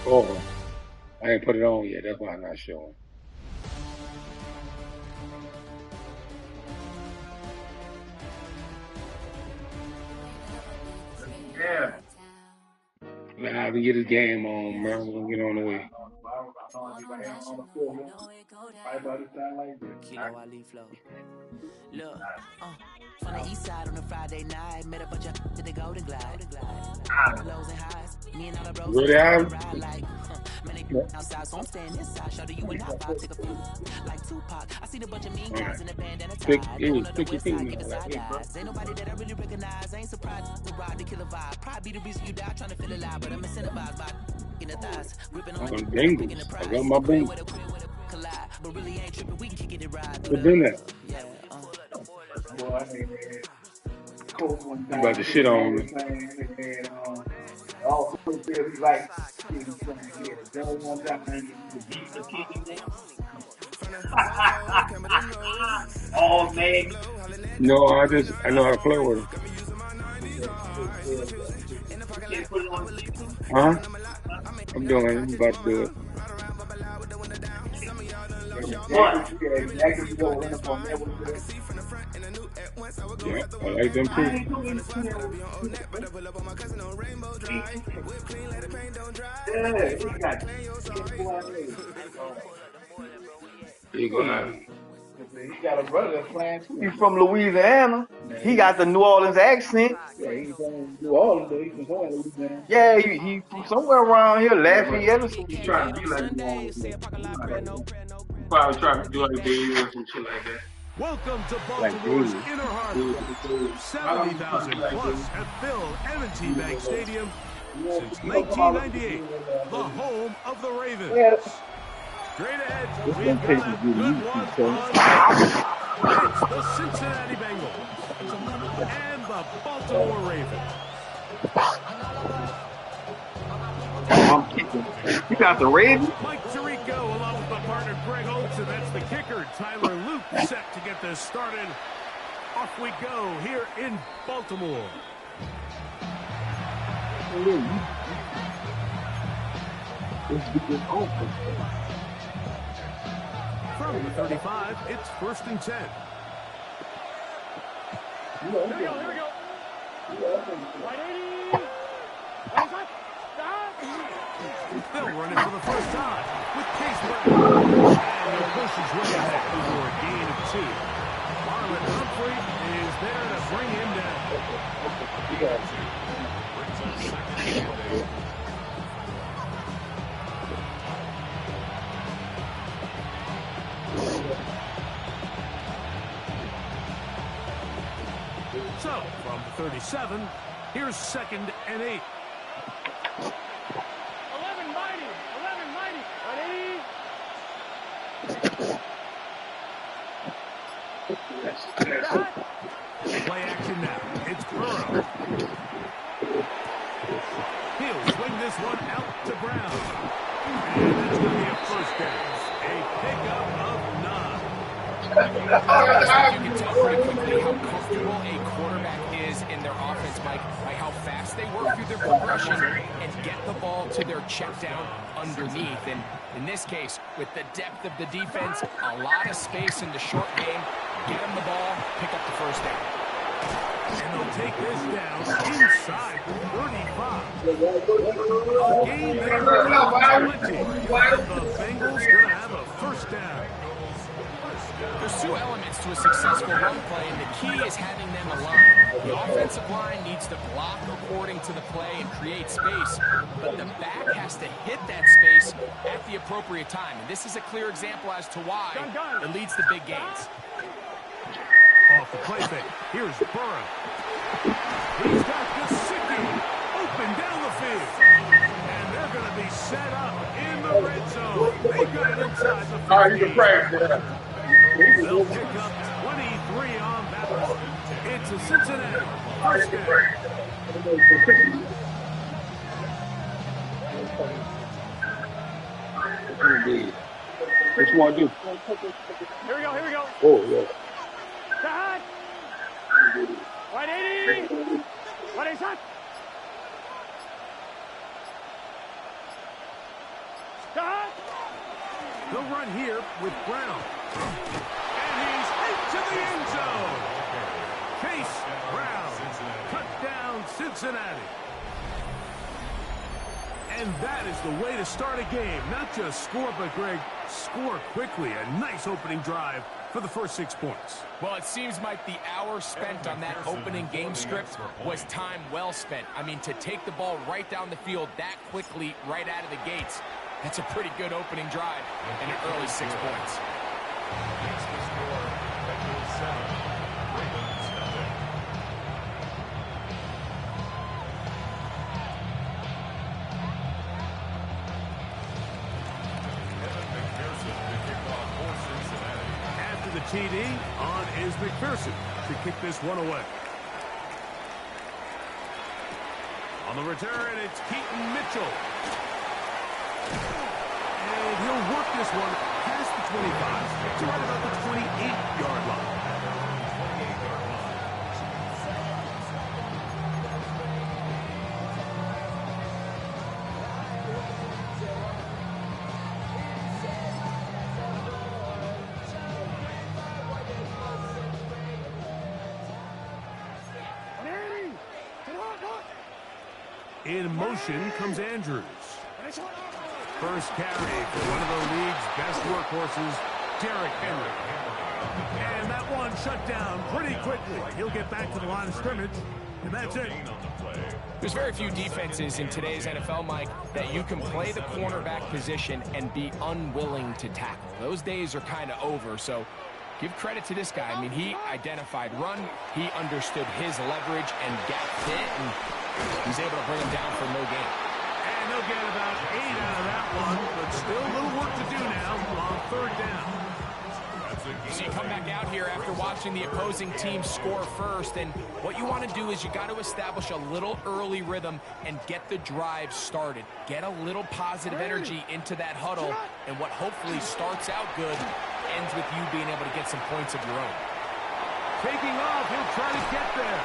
Oh, I ain't put it on yet. That's why I'm not showing. Yeah. Nah, we get his game on, man. We're gonna get on the way. Kilo Ali flow. Look, from the east side on a Friday night, met a bunch of to the Golden Glide. Lows and highs, me and all the bros Really, ride Adam? like, man, they outside, so I'm staying inside. Show you and I vibe, take a few like Tupac. I seen a bunch of mean guys in the band and a tie. Going up the Stick your west feet side, in giving there. side eyes. Ain't nobody that I really recognize. I ain't surprised to ride the killer vibe. Probably the reason you die trying to feel alive, but I'm incentivized by in the thighs, gripping on I'm the on picking the Bengals. I got prize. my Crib Bengals. with a collide, but really ain't tripping. We can kick it and ride through What's in there? the yeah. Boy, I mean, Coach one You about time, to he shit was on always me. saying, and all football players, he like, he was saying, he had a dog one time, and he was beat the kicking game. Oh, man. No, I know how to play with him. You can't put it on TV. Huh? I'm doing it. I'm about to do it. Exactly what went up on that was good. Yeah, I like them I too. ain't doing yeah, he got You go out. he got a brother that's playing too. He's from Louisiana. He got the New Orleans accent. Yeah, he's from New Orleans, but he's from somewhere in Louisiana. Yeah, he from somewhere around here, Lafayette or something. He's trying to be like New Orleans, though. He probably trying to do like Dave or some shit like that. Welcome to Like Baltimore's Dave. Inner Harbor. 70,000 plus have filled M&T Bank Stadium since 1998, the home of the Ravens. Straight ahead, we've got a good one on. It's the Cincinnati Bengals and the Baltimore Ravens. I'm kicking. You got the Ravens? Mike Tirico along with my partner Greg Oates, and that's the kicker, Tyler Luke, set to get this started. Off we go here in Baltimore. From the 35, it's 1st and 10. Here we go. Right 80. They'll run it for the first time with Case Brown. And the push is way ahead for a gain of 2. Marlon Humphrey is there to bring him down. So, from 37, here's 2nd and 8. 11 mighty. Ready? Play action now. It's Burrow. He'll swing this one out to Brown. And that's going to be a first down. A pickup of 9. I think you can tell pretty quickly how comfortable a quarterback is in their offense, Mike, by how fast they work through their progression and get the ball to their check down underneath. And in this case, with the depth of the defense, a lot of space in the short game, get them the ball, pick up the first down. And they'll take this down inside the 35. A gain there of 20. The Bengals going to have a first down. There's 2 elements to a successful run play, and the key is having them aligned. The offensive line needs to block according to the play and create space, but the back has to hit that space at the appropriate time. And this is a clear example as to why it leads to big gains. Off the play fake. Here's Burrow. He's got Gesicki open down the field. And they're going to be set up in the red zone. They got it inside the 50. All right, you can practice that. They'll pick up 23 on that one. It's a Cincinnati first down. What you want to do? Here we go. Oh, yeah. Cut! 180! 180 shot! Cut! They'll run here with Brown. And he's into the end zone. Chase Brown. Touchdown, Cincinnati. And that is the way to start a game. Not just score, but, Greg, score quickly. A nice opening drive for the first 6 points. Well, it seems like the hour spent on that opening game script was time well spent. I mean, to take the ball right down the field that quickly, right out of the gates, that's a pretty good opening drive and an early 6 points. The TD on is McPherson to kick this one away. On the return, it's Keaton Mitchell. And he'll work this one past the 25 to right about the 28-yard line. In motion comes Andrews. First carry for one of the league's best workhorses, Derrick Henry. And that one shut down pretty quickly. He'll get back to the line of scrimmage, and that's it. There's very few defenses in today's NFL, Mike, that you can play the cornerback position and be unwilling to tackle. Those days are kind of over, so give credit to this guy. I mean, he identified run, he understood his leverage and gap fit, and he's able to bring him down for no gain. And they'll get about 8 out of that one, but still a little work to do now on third down. So you come back out here after watching the opposing team score first, and what you want to do is you got to establish a little early rhythm and get the drive started. Get a little positive energy into that huddle, and what hopefully starts out good ends with you being able to get some points of your own. Taking off, he'll try to get there.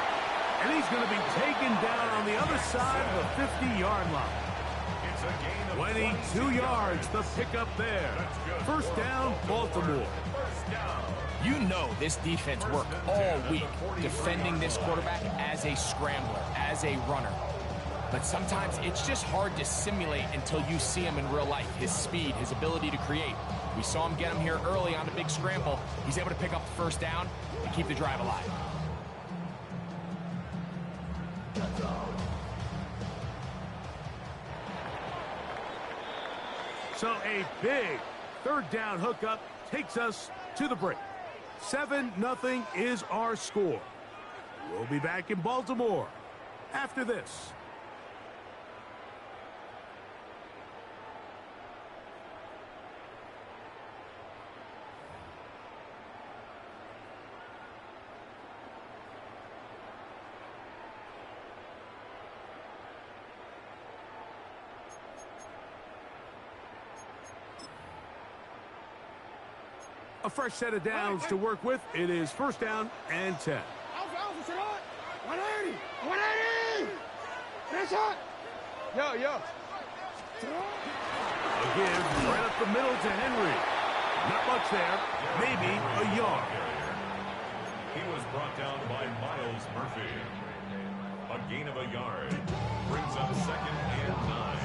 And he's going to be taken down on the other side of the 50-yard line. 22 yards, the pickup there. First down, Baltimore. You know this defense worked all week defending this quarterback as a scrambler, as a runner. But sometimes it's just hard to simulate until you see him in real life. His speed, his ability to create. We saw him get him here early on a big scramble. He's able to pick up the first down and keep the drive alive. So a big third down hookup takes us to the break. 7-0 is our score. We'll be back in Baltimore after this. A fresh set of downs to work with. It is first down and 10. 180! 180! Finish it! Yo. A give right up the middle to Henry. Not much there. Maybe a yard. He was brought down by Miles Murphy. A gain of a yard brings up 2nd and 9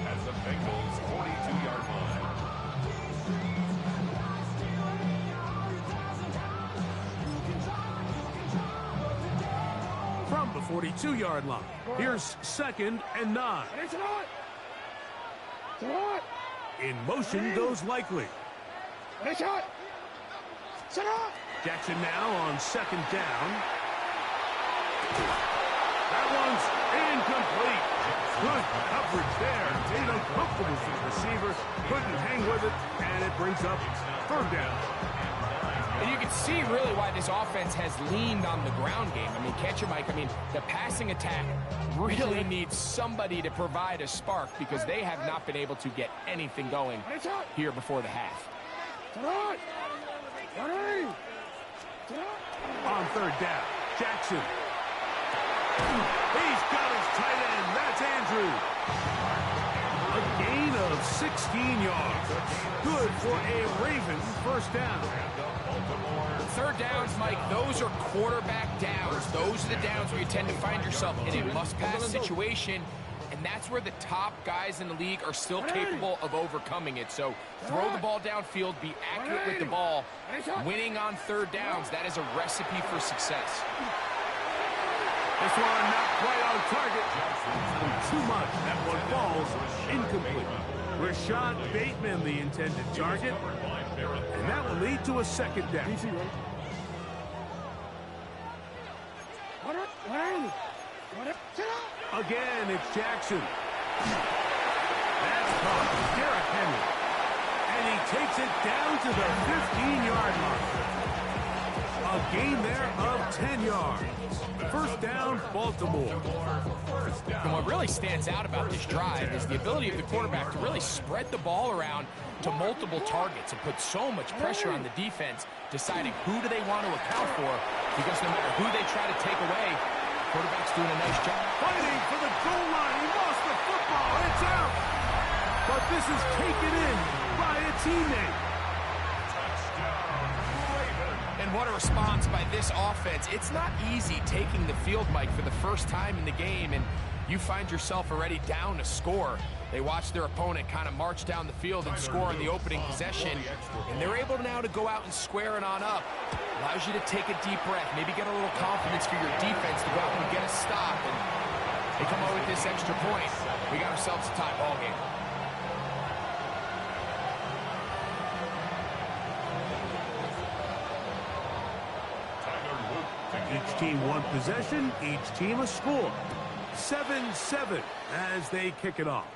at the Bengals' 42-yard line. from the 42-yard line. Here's 2nd and 9. In motion goes Likely. Jackson now on 2nd down. That one's incomplete. Good coverage there. Made uncomfortable for the receiver. Couldn't hang with it, and it brings up 3rd down. And you can see really why this offense has leaned on the ground game. I mean, can't you, Mike? I mean, the passing attack really needs somebody to provide a spark because they have not been able to get anything going here before the half. On 3rd down, Jackson. He's got his tight end. That's Andrew. A gain of 16 yards. Good for a Raven 1st down. 3rd downs, Mike, those are quarterback downs. Those are the downs where you tend to find yourself in a must-pass situation, and that's where the top guys in the league are still capable of overcoming it. So throw the ball downfield, be accurate with the ball. Winning on 3rd downs, that is a recipe for success. This one not quite on target. Too much. That one falls incomplete. Rashad Bateman, the intended target. And that will lead to a 2nd down. Again, it's Jackson. That's caught. Derrick Henry. And he takes it down to the 15-yard line. A gain there of 10 yards. 1st down, Baltimore. And what really stands out about this drive is the ability of the quarterback to really spread the ball around to multiple targets and put so much pressure on the defense, deciding who do they want to account for, because no matter who they try to take away, quarterback's doing a nice job. Fighting for the goal line. He lost the football. It's out. But this is taken in by a teammate. And what a response by this offense. It's not easy taking the field, Mike, for the first time in the game, and you find yourself already down to score. They watch their opponent kind of march down the field and score in the opening possession, and they're able now to go out and square it on up. Allows you to take a deep breath, maybe get a little confidence for your defense to go out and get a stop, and they come out with this extra point. We got ourselves a tie ball game. Each team one possession, each team a score. 7-7 as they kick it off.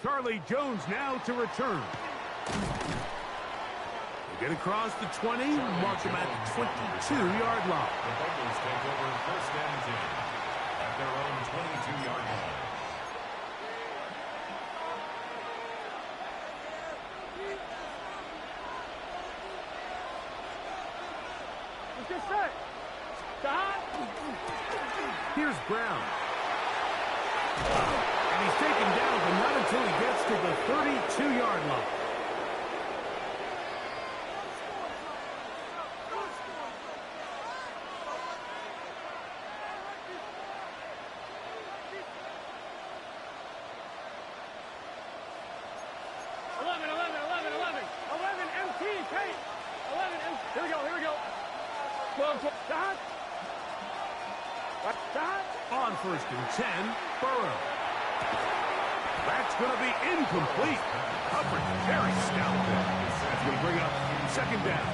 Charlie Jones now to return. They get across the 20, mark them at the 22-yard line. The Bengals take over 1st and 10 at their own 22-yard line. Here's Brown. And he's taken down, but not until he gets to the 32-yard line. On 1st and 10, Burrow. That's going to be incomplete. Coverage very stout there. That's going to bring up 2nd down.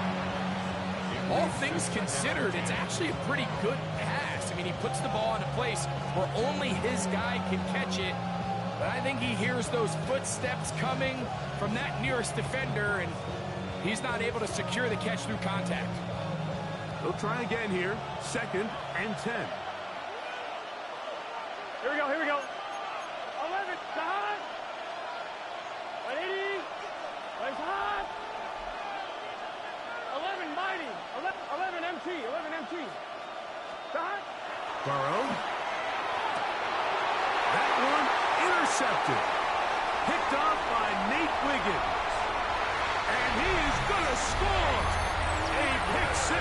All things considered, it's actually a pretty good pass. I mean, he puts the ball in a place where only his guy can catch it. But I think he hears those footsteps coming from that nearest defender, and he's not able to secure the catch through contact. They'll try again here. 2nd and 10. Here we go, here we go. 11, Sahad. 180. Where's Sahad? 11, Mighty. 11, MT. 11, MT. Sahad. Burrow. That one intercepted. Picked off by Nate Wiggins. And he is going to score. A pick 6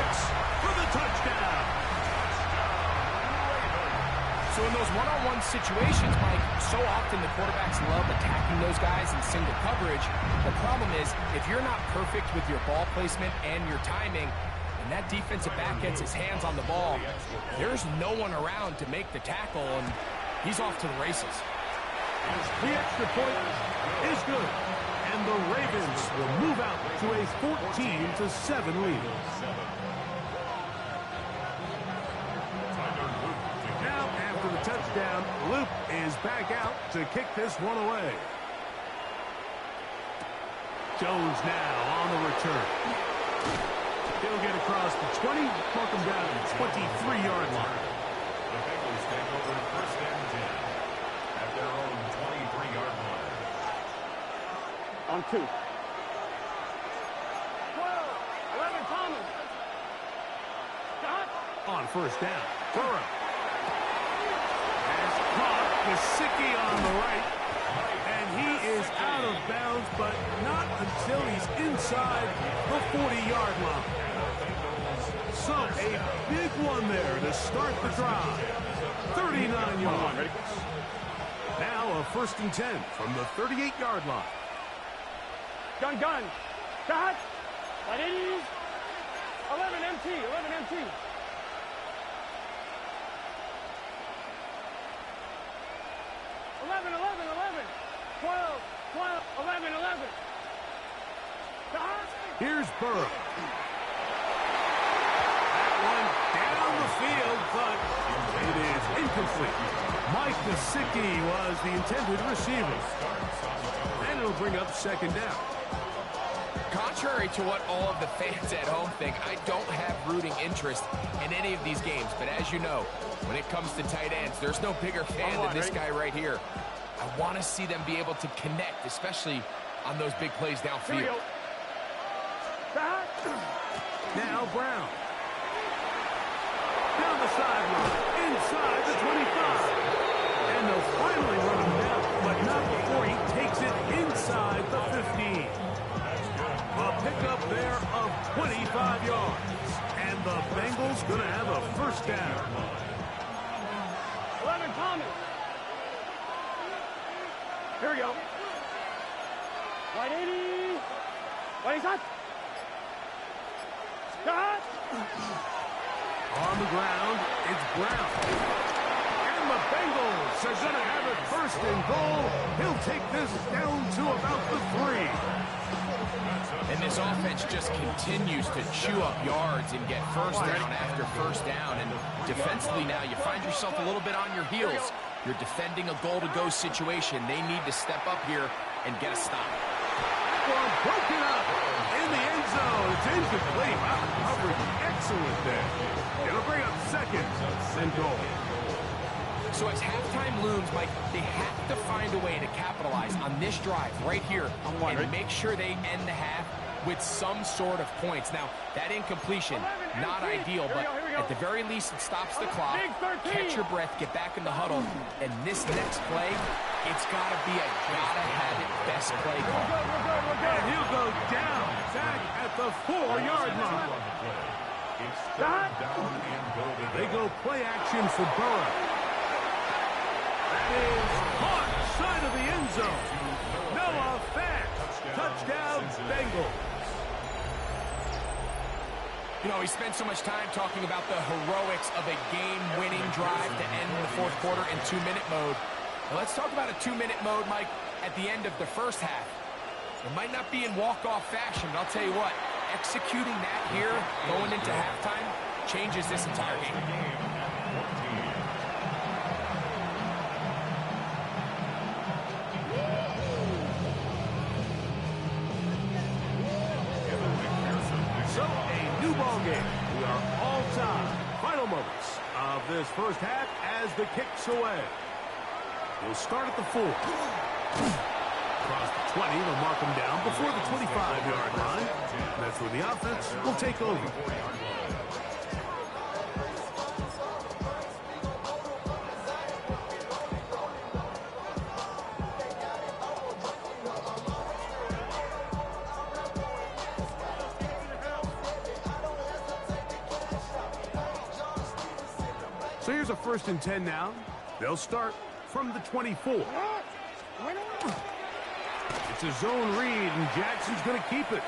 for the touchdown. So in those one-on-one situations, Mike, so often the quarterbacks love attacking those guys in single coverage. The problem is, if you're not perfect with your ball placement and your timing, and and that defensive back gets his hands on the ball, there's no one around to make the tackle, and he's off to the races. The extra point is good, and the Ravens will move out to a 14-7 lead. Now, after the touchdown, Luke is back out to kick this one away. Jones now on the return. He'll get across the 20, mark him down at the 23-yard line. The Bengals take over first and 10 at their own 23-yard line. On 2. 12, 11 Thomas. Stop. On first down, Burrow. Has caught Gesicki on the right. And he is out of bounds, but not until he's inside the 40-yard line. So a big one there to start the drive. 39 yards. Now a first and 10 from the 38-yard line. Gun. Stop. Right in. 11 MT. 11 MT. 11. 12, 11. Stop. Here's Burrow. That one down the field, but it is incomplete. Mike Gesicki was the intended receiver. And it'll bring up second down. Contrary to what all of the fans at home think, I don't have rooting interest in any of these games. But as you know, when it comes to tight ends, there's no bigger fan than this guy right here. I want to see them be able to connect, especially on those big plays downfield. Now Brown. Down the sideline, inside the 25. And they'll finally run him down, but not before he takes it inside the 15. A pickup there of 25 yards. And the Bengals going to have a first down. 11 Thomas. Here we go. Right 80. Right hot. Stop. On the ground, it's Brown. And the Bengals are going to have it first and goal. He'll take this down to about the 3. And this offense just continues to chew up yards and get first down after first down. And defensively now, you find yourself a little bit on your heels. You're defending a goal-to-go situation. They need to step up here and get a stop. Well, broken up in the end zone. It's incomplete. Wow, coverage excellent there. It'll bring up second and goal. So as halftime looms, Mike, they have to find a way to capitalize on this drive right here and make sure they end the half with some sort of points. Now, that incompletion, not ideal, but at the very least, it stops the clock. Catch your breath, get back in the huddle, and this next play, it's got to be a gotta-have-it best play call. And he'll go down back at the 4-yard line. They go play action for Burrow. That is caught side of the end zone. Noah Fant. Touchdown, Bengals. You know, we spent so much time talking about the heroics of a game-winning drive to end the fourth quarter in 2-minute mode. Now let's talk about a 2-minute mode, Mike, at the end of the first half. It might not be in walk-off fashion, but I'll tell you what, executing that here, going into halftime, changes this entire game. So, a new ball game. We are all tied. Final moments of this first half as the kick's away. We'll start at the 4. Across the 20, they'll mark them down before the 25-yard line. And that's where the offense will take over. So here's a 1st and 10 now. They'll start from the 24. It's a zone read, and Jackson's going to keep it.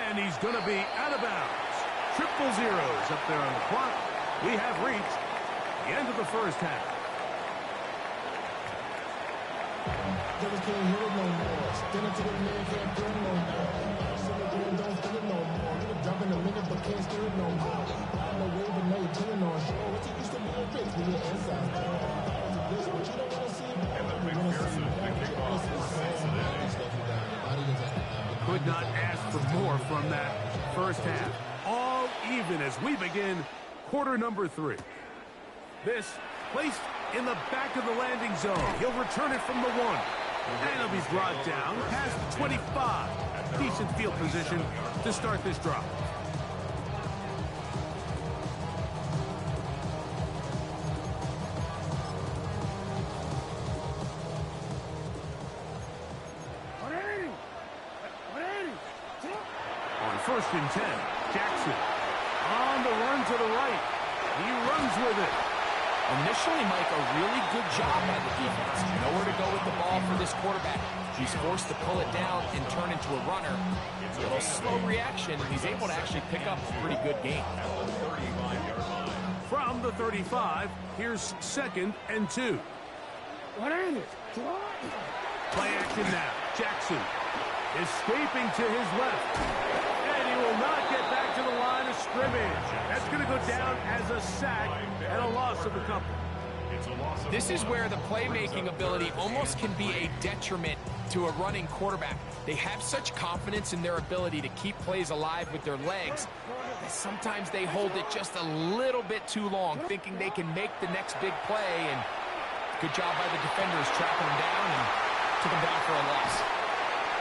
And he's going to be out of bounds triple zeros up there on the clock. We have reached the end of the first half. Devils can't hear it no more. Stand up to the man, can't feel it no more. Don't feel it no more. You can jump in a minute, but can't steer it no more. I'm a wave and now you're chilling on shore. What you used to be a bitch with your inside. This what you don't want to see. And the McPherson to kick off for Cincinnati. Could not ask for more from that first half. All even as we begin quarter number 3. This placed in the back of the landing zone. He'll return it from the 1. And he'll be brought down past the 25. Decent field position to start this drive. On 1st and 10, Jackson on the run to the right. He runs with it. Initially, Mike, a really good job by the defense. Nowhere to go with the ball for this quarterback. He's forced to pull it down and turn into a runner. It's a little slow reaction, and he's able to actually pick up a pretty good game. From the 35, here's 2nd and 2. Play action now. Jackson escaping to his left. And he will not get back to the line of scrimmage. That's going to go down as a sack and a loss of a couple. This is where the playmaking ability almost can be a detriment to a running quarterback. They have such confidence in their ability to keep plays alive with their legs that sometimes they hold it just a little bit too long, thinking they can make the next big play. And good job by the defenders tracking him down and took him down for a loss.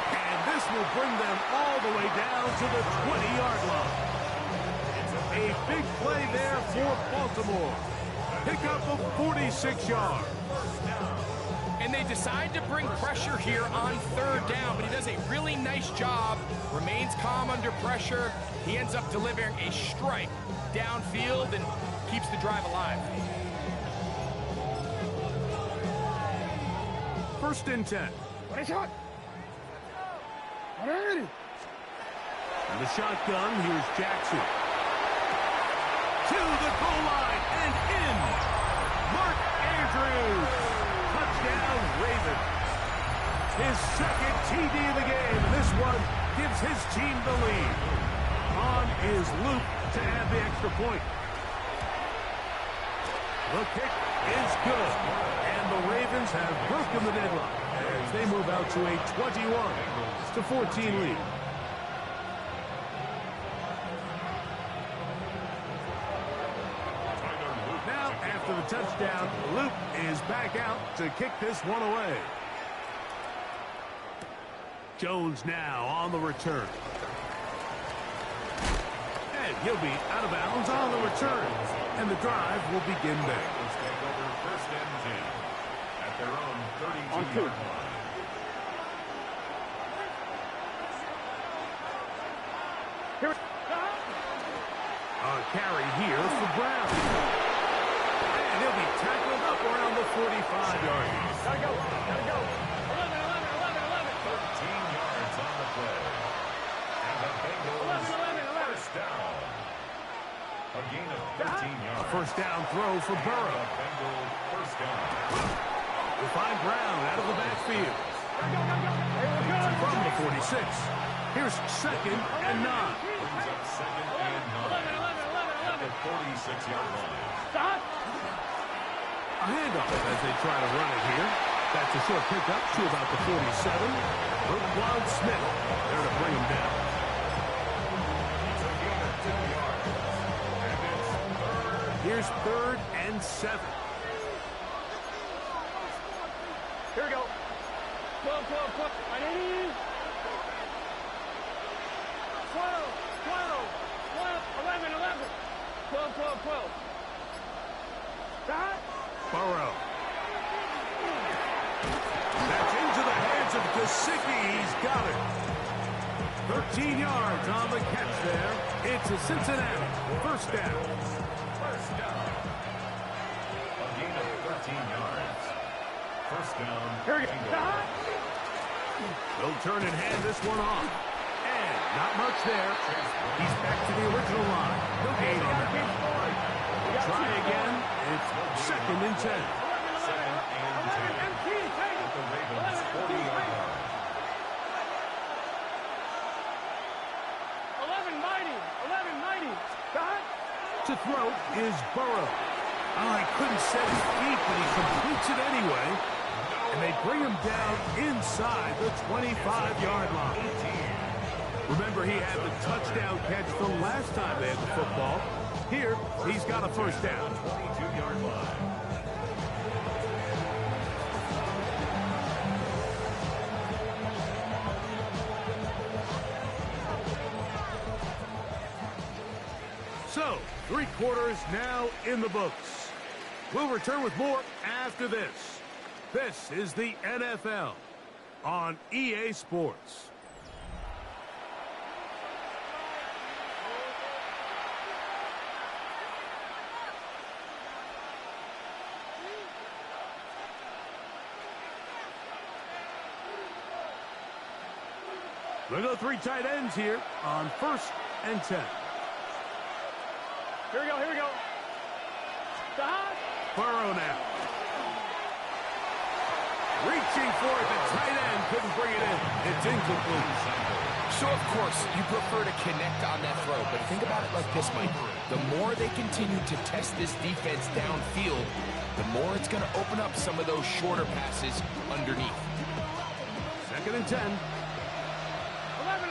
And this will bring them all the way down to the 20-yard line. A big play there for Baltimore. Pickup of 46 yards. And they decide to bring pressure here on 3rd down, but he does a really nice job. Remains calm under pressure. He ends up delivering a strike downfield and keeps the drive alive. 1st and 10. And the shotgun, here's Jackson. To the goal line and in. Mark Andrews. Touchdown, Ravens. His 2nd TD of the game, and this one gives his team the lead. On is Luke to add the extra point. The kick is good, and the Ravens have broken the deadlock as they move out to a 21-14 lead. Now, after the touchdown, Luke is back out to kick this one away. Jones now on the return. And he'll be out of bounds on the return. And the drive will begin there. 1st and 10 at their own 32-yard line. A carry here for Brown. And he'll be tackled up around the 45-yard line. Gotta go. 13 yards on the play. And the Bengals 1st down. A gain of 13 yards. A 1st down throw for Burrow. The Bengals 1st down. We'll find Brown out of the backfield. From the 46. Here's 2nd and 9. Brings up 2nd and 9 at the 46-yard line. A handoff as they try to run it here. That's a short pickup to about the 47. Roquan Smith there to bring him down. It's a gain of 2 yards. And it's 3rd. Here's 3rd and 7. Here we go. 12. I need 11. 12. Burrow. That's into the hands of Gesicki. He's got it. 13 yards on the catch there. It's a Cincinnati 1st down. 1st down. A gain of 13 yards. 1st down. Here we go. They'll turn and hand this one off. And Not much there. He's back to the original line. No gain on that. Try again. It's 2nd and 10. 2nd and 10. At the Ravens' 40-yard line. 11 mighty. Got. To throw is Burrow. Oh, he couldn't set his feet, but he completes it anyway. And they bring him down inside the 25-yard line. Remember, he had the touchdown catch the last time they had the football. Here, he's got a first down. 22-yard line. So, 3 quarters now in the books. We'll return with more after this. This is the NFL on EA Sports. We'll go 3 tight ends here on 1st and 10. Here we go. Stop. Burrow now. Reaching for it, the tight end couldn't bring it in. It's incomplete. So, of course, you prefer to connect on that throw, but think about it like this, Mike. The more they continue to test this defense downfield, the more it's going to open up some of those shorter passes underneath. 2nd and 10. 11.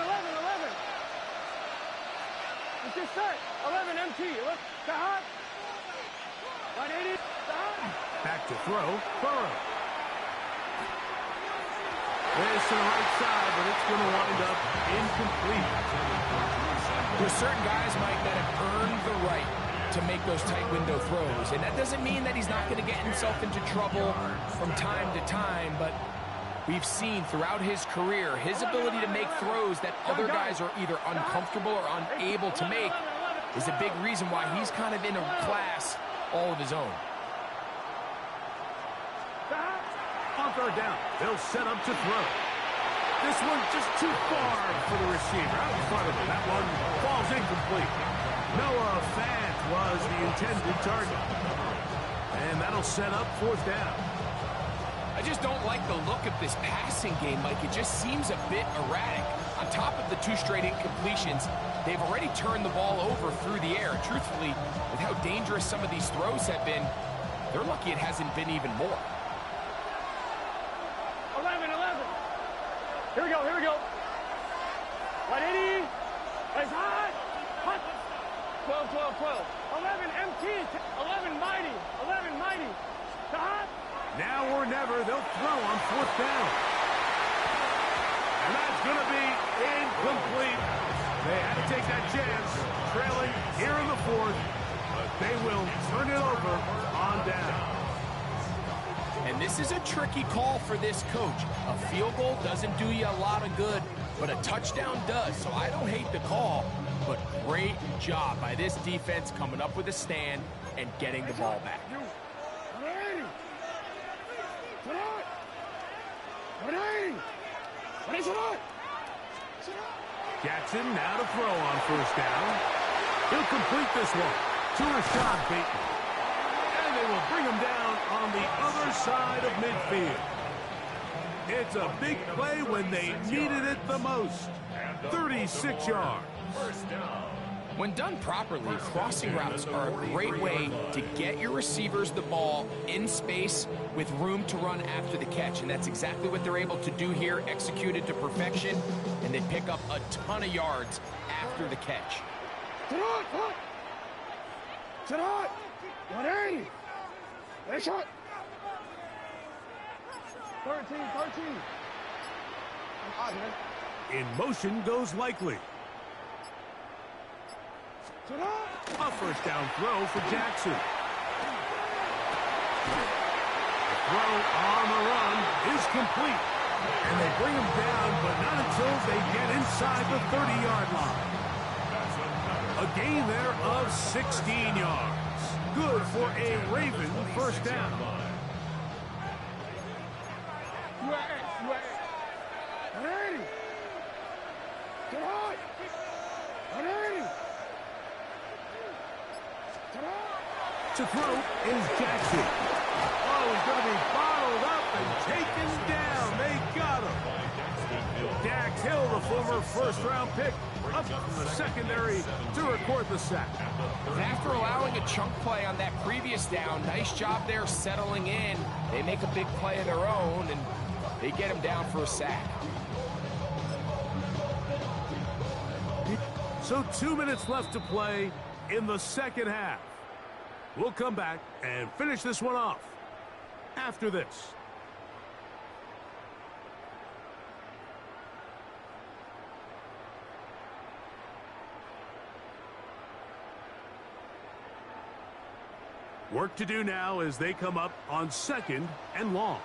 It's just set. 11 MT. Look, Stop. 180. Stop. Back to throw, Burrow. There's to the right side, but it's going to wind up incomplete. There's certain guys, Mike, that have earned the right to make those tight window throws. And that doesn't mean that he's not going to get himself into trouble from time to time, but we've seen throughout his career his ability to make throws that other guys are either uncomfortable or unable to make is a big reason why he's kind of in a class all of his own. On 3rd down, they'll set up to throw. This one just too far for the receiver out in front of him. That one falls incomplete. Noah Fant was the intended target. And that'll set up 4th down. I just don't like the look of this passing game, Mike. It just seems a bit erratic. On top of the 2 straight incompletions, they've already turned the ball over through the air. Truthfully, with how dangerous some of these throws have been, they're lucky it hasn't been even more. 11. Here we go. 180. It's hot. 12. 11 MT. 11 mighty. Stop. Now or never, they'll throw on 4th down. And that's going to be incomplete. They had to take that chance, trailing here in the 4th, but they will turn it over on down. And this is a tricky call for this coach. A field goal doesn't do you a lot of good, but a touchdown does. So I don't hate the call, but great job by this defense coming up with a stand and getting the ball back. Jackson now to throw on 1st down. He'll complete this one to Rashad Bateman. And they will bring him down on the other side of midfield. It's a big play when they needed it the most. 36 yards. When done properly, crossing routes are a great way to get your receivers the ball in space with room to run after the catch. And that's exactly what they're able to do here, executed to perfection. And they pick up a ton of yards after the catch. Tonight. 180. Nice shot. 13. In motion goes Likely. A 1st down throw for Jackson. The throw on the run is complete. And they bring him down, but not until they get inside the 30-yard line. A gain there of 16 yards. Good for a Raven 1st down. Get out! 180! To throw is Jackson. Oh, he's going to be bottled up and taken down. They got him. Dax Hill, the former first-round pick, up from the secondary to record the sack. And after allowing a chunk play on that previous down, nice job there settling in. They make a big play of their own, and they get him down for a sack. So 2 minutes left to play in the second half. We'll come back and finish this one off after this. Work to do now as they come up on 2nd and long.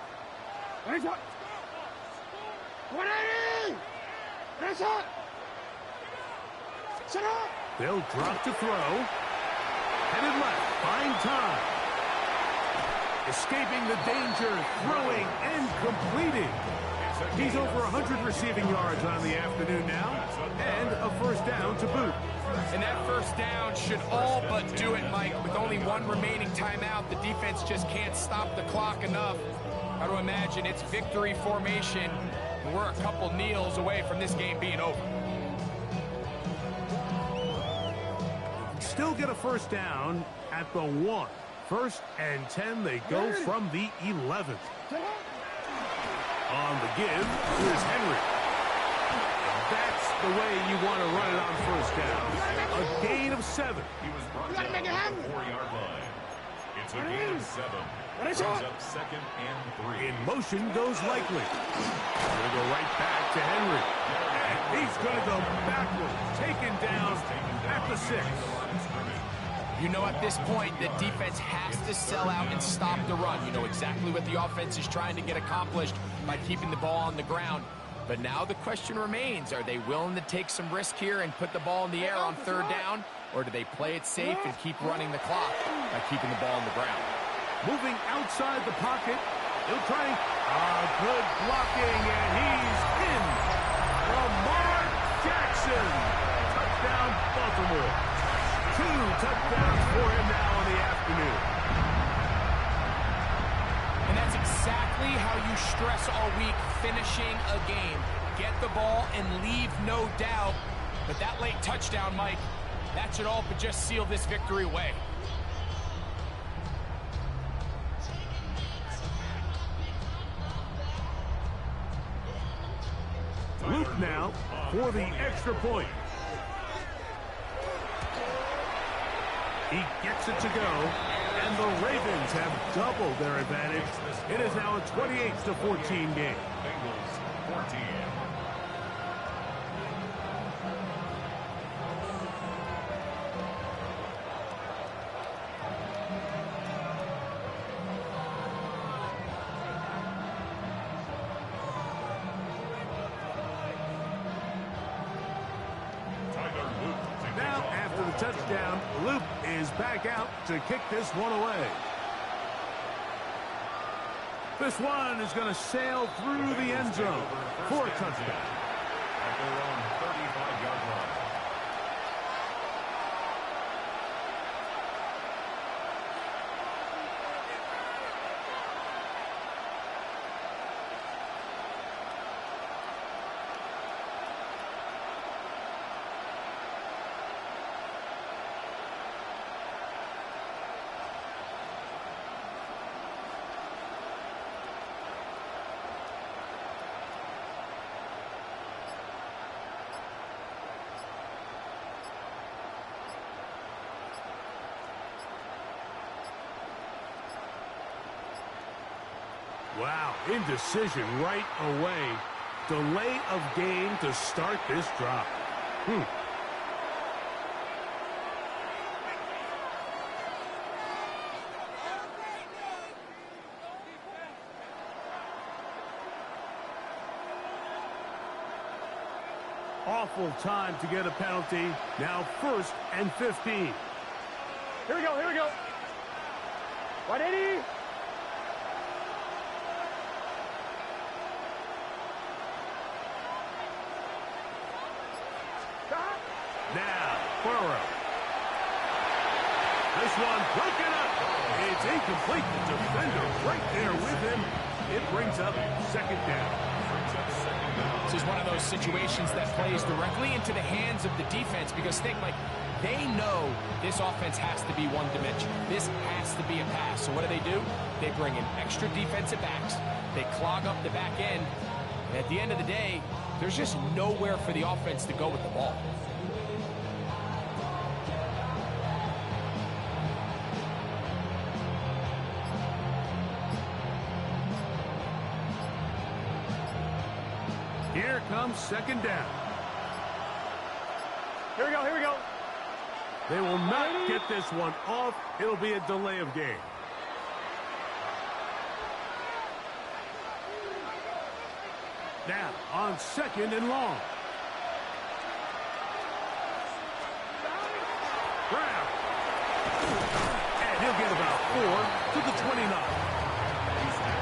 180! That's it! Sit up! They'll drop to throw. Headed left, find time. Escaping the danger, throwing and completing. He's over 100 receiving yards on the afternoon now, and a first down to boot. And that first down should all but do it, Mike. With only one remaining timeout, the defense just can't stop the clock enough. Got to imagine it's victory formation. We're a couple kneels away from this game being over. Still get a first down at the 1. 1st and 10, they go from the 11th. On the give, here's Henry. That's the way you want to run it on first down. A gain of 7. He was brought down to the 4-yard line. It's a gain of 7. Brings up 2nd and 3. In motion goes Likely. Going to go right back to Henry. And he's going to go backward. Taken down at the 6. You know, at this point, the defense has to sell out and stop the run. You know exactly what the offense is trying to get accomplished by keeping the ball on the ground. But now the question remains, are they willing to take some risk here and put the ball in the air on 3rd down? Or do they play it safe and keep running the clock by keeping the ball on the ground? Moving outside the pocket. He'll try. Good blocking, and he's in. Lamar Jackson. Touchdown, Baltimore. 2 touchdowns for him now in the afternoon. And that's exactly how you stress all week, finishing a game. Get the ball and leave no doubt. But that late touchdown, Mike, that should all but just seal this victory away. Luke now for the extra point. He gets it to go, and the Ravens have doubled their advantage. It is now a 28-14 game. Bengals 14. Now, after the touchdown, Luke is back out to kick this one away. This one is going to sail through the end zone for a touchdown. At their own 35-yard line. Wow, indecision right away. Delay of game to start this drive. Awful time to get a penalty. Now 1st and 15. Here we go, here we go. 180. Burrow. This one broken up. It's incomplete. The defender right there with him. It brings up second down. This is one of those situations that plays directly into the hands of the defense because think, like, they know this offense has to be one-dimensional. This has to be a pass. So what do? They bring in extra defensive backs. They clog up the back end. And at the end of the day, there's just nowhere for the offense to go with the ball. Here comes second down. Here we go, here we go. They will not get this one off. It'll be a delay of game. Now, on second and long. Brown. And he'll get about 4 to the 29.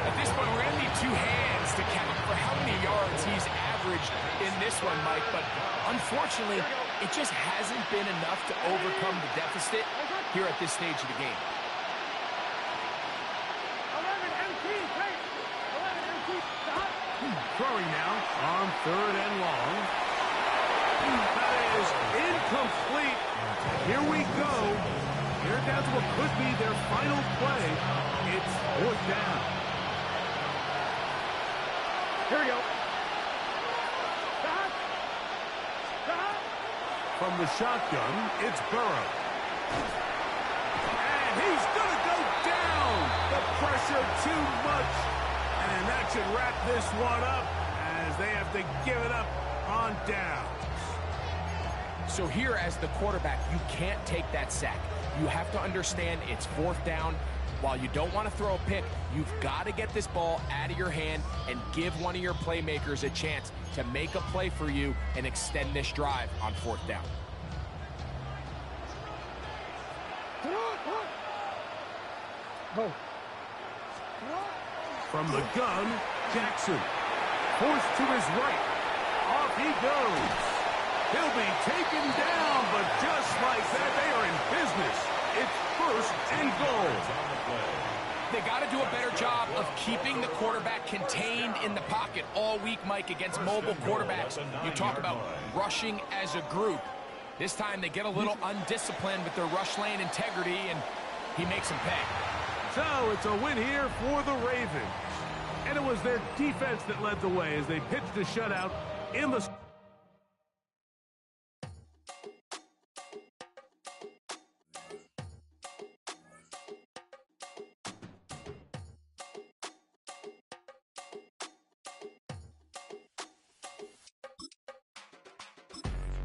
At this point, we're going to need two hands to count for how many yards he's averaged in this one, Mike. But unfortunately, it just hasn't been enough to overcome the deficit here at this stage of the game. 11 MT, great. 11 MT, stop. Throwing now on third and long. That is incomplete. Here we go. They're down to what could be their final play. It's fourth down. Here we go. Stop. Stop. From the shotgun, it's Burrow. And he's going to go down. The pressure too much. And that should wrap this one up as they have to give it up on downs. So here as the quarterback, you can't take that sack. You have to understand it's fourth down. While you don't want to throw a pick, you've got to get this ball out of your hand and give one of your playmakers a chance to make a play for you and extend this drive on fourth down. From the gun, Jackson. Forced to his right. Off he goes. He'll be taken down, but just like that, they are in business. It's first and goal. They got to do a better job of keeping the quarterback contained in the pocket all week, Mike, against mobile quarterbacks. You talk about rushing as a group. This time they get a little undisciplined with their rush lane integrity, and he makes them pay. So it's a win here for the Ravens. And it was their defense that led the way as they pitched a shutout in the...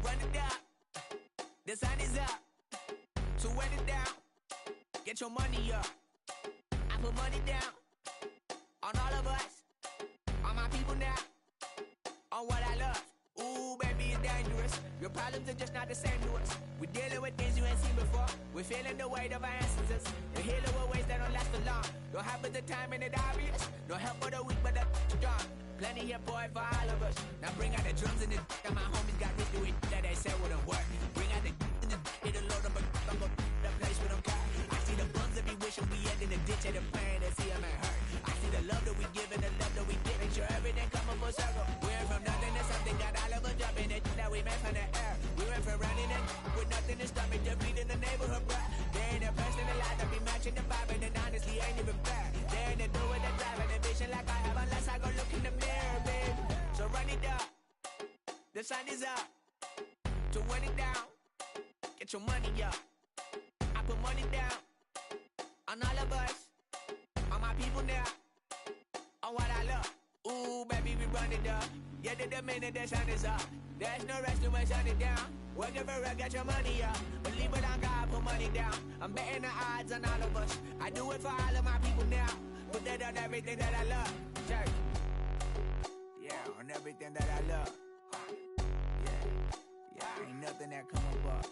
Run it down. The sun is up. So run it down. Get your money up. I put money down on all of us, on my people now, on what I love. Ooh, baby, it's dangerous. Your problems are just not the same to us. We're dealing with things you ain't seen before. We're feeling the weight of our ancestors. We're healing with ways that don't last for long. Don't have but the time and it obvious. No help for the weak, but the strong. Plenty here, boy, for all of us. Now bring out the drums and the and my homies got rich doing that they said wouldn't work. Bring out the and the hit a load of a I'm gonna the place with them car. I see the bums that be wishing we end in the ditch and the pain that see them ain't hurt. I see the love that we give and the love that we get. Make sure everything come up full circle. We went from nothing to something, got all of us jumping it that we made from the air. We went from running it with nothing to stomach, just beating the neighborhood, bruh. There ain't a person alive that be matching the vibe, and honestly ain't even fair. There ain't a do with the drive and the vision like I have unless I go look in the mirror, baby. So run it up. The sun is up. To run it down. Get your money up. I put money down on all of us, on my people now, on what I love. Ooh, baby, we run it up. Yeah, the minute the sun is up. There's no rest to it, shut it down. Working for real, get your money up. Believe it on God, put money down. I'm betting the odds on all of us. I do it for all of my people now. Put that on everything that I love. Church. Yeah, on everything that I love. Yeah, ain't nothing that come above.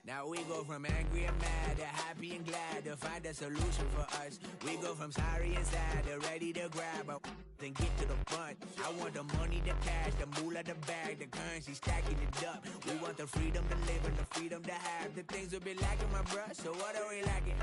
Now we go go from angry and mad to happy and glad to find a solution for us. We go from sorry and sad to ready to grab a then get to the front. I want the money, the cash, the moolah, the bag, the currency, stacking it up. We want the freedom to live and the freedom to have. The things will be lacking, my bruh, so what are we lacking?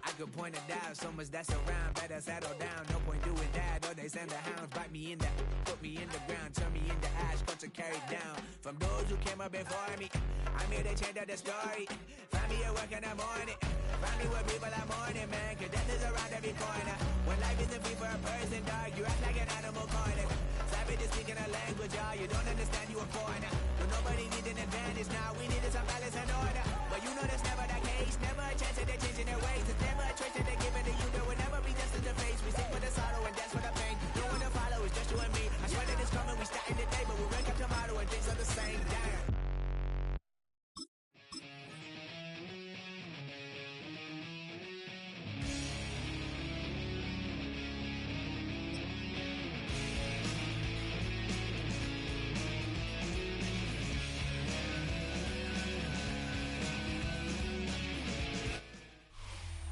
I could point it out, so much that's around. Better settle down, no point doing that. Or they send the hounds, bite me in the, put me in the ground, turn me into ash, cut to carry down. From those who came up before me, I'm here to change up the story. Find me at work in the morning, find me where people are mourning, man, cause death is around every corner. When life isn't free for a person, dog, you act like an animal corner. Savage is speaking a language, y'all, you don't understand, you a foreigner. But nobody needs an advantage now, we needed some balance and order. But you know that's never the case, never a chance that they're changing their ways. It's never a choice that they're giving to you, there will never be justice to face. We sing for the sorrow and dance for the pain. No one to follow, it's just you and me. I swear that it's coming, we starting today, but we wake up tomorrow and things are the same. Damn.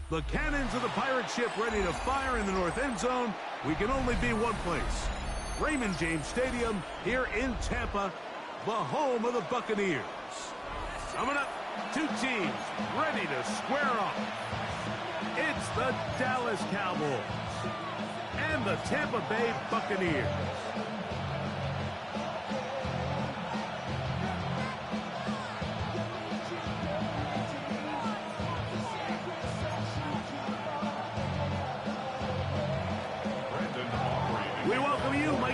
The cannons of the pirate ship ready to fire in the north end zone. We can only be one place. Raymond James Stadium here in Tampa, the home of the Buccaneers. Coming up, two teams ready to square off. It's the Dallas Cowboys and the Tampa Bay Buccaneers.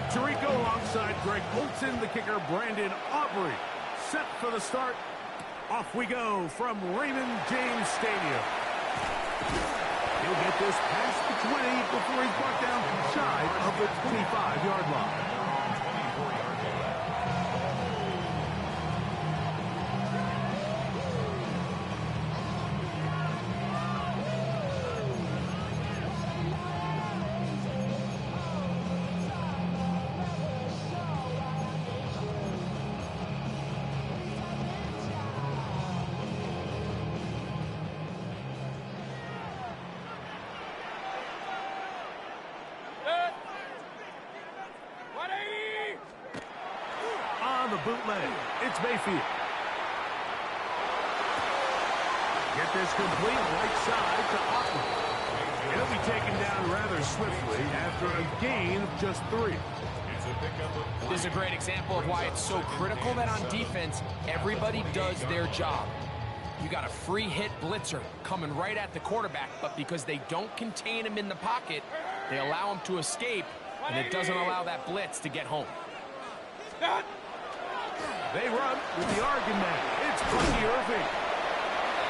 Tirico alongside Greg Olson, the kicker Brandon Aubrey. Set for the start. Off we go from Raymond James Stadium. He'll get this past the 20 before he's brought down shy of the 25-yard line. Bootleg. It's Mayfield. Get this complete right side to Idawg. He'll be taken down rather swiftly after a gain of just 3. This is a great example of why it's so critical that on defense, everybody does their job. You got a free hit blitzer coming right at the quarterback, but because they don't contain him in the pocket, they allow him to escape, and it doesn't allow that blitz to get home. They run with the argument. It's Bucky Irving.